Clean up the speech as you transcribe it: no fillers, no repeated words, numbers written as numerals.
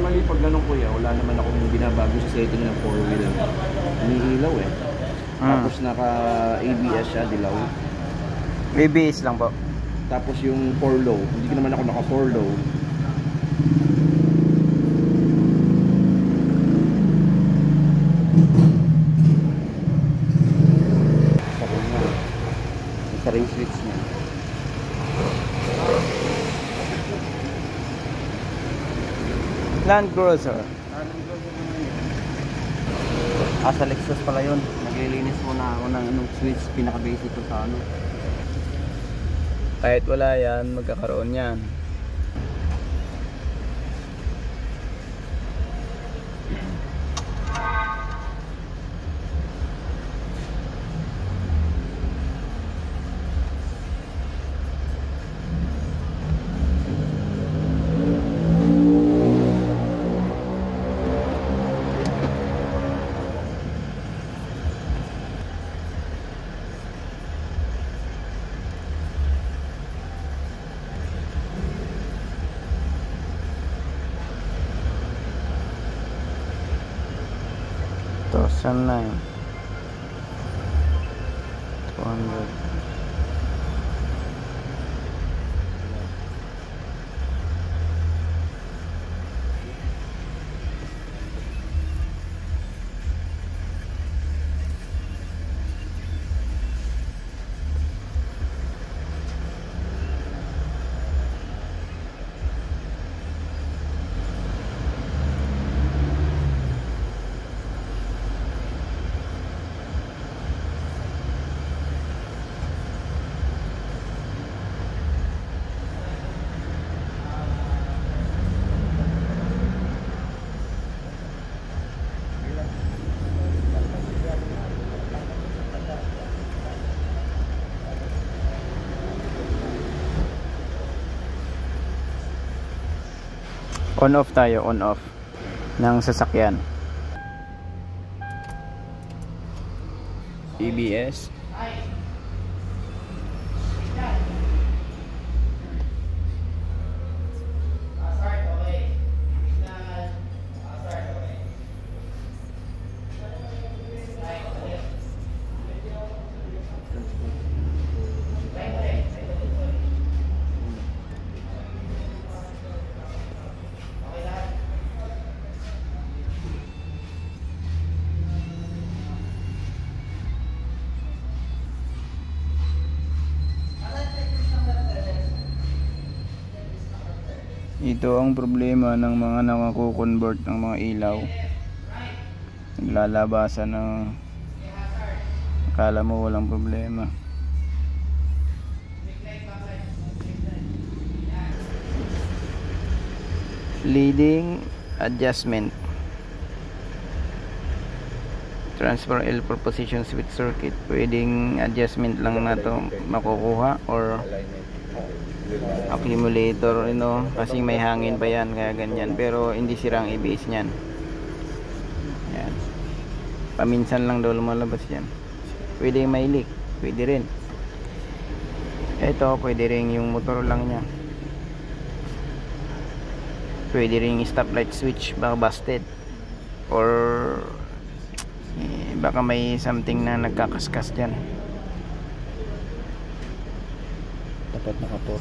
normally pag ganun kuya, wala naman akong binabago sa setting ng 4-wheel. Umiilaw eh. Tapos naka ABS siya, dilaw. ABS lang po. Tapos yung 4 low, hindi ko naman ako naka 4 low. Sa ring switch niya. Land Cruiser. Sa Lexus pala yun. Naglilinis muna ako ng anong switch, pinaka-basic ko sa ano. Kahit wala yan, magkakaroon yan. Tosan na yun. 200. On off tayo, on off ng sasakyan. ABS. Ito ang problema ng mga nakaku-convert ng mga ilaw. Naglalabasan ng akala mo walang problema. Leading adjustment. Transfer L4 position switch circuit. Pwedeng adjustment lang na to makukuha or accumulator, kasi may hangin pa yan kaya ganyan, pero hindi sirang ABS nyan. Yan. Paminsan lang daw lumalabas yan. Pwede may leak, pwede rin. Ito pwede rin yung motor lang nya. Pwede rin stoplight switch baka busted, or baka may something na nagkakaskas dyan. Dapat nakapor.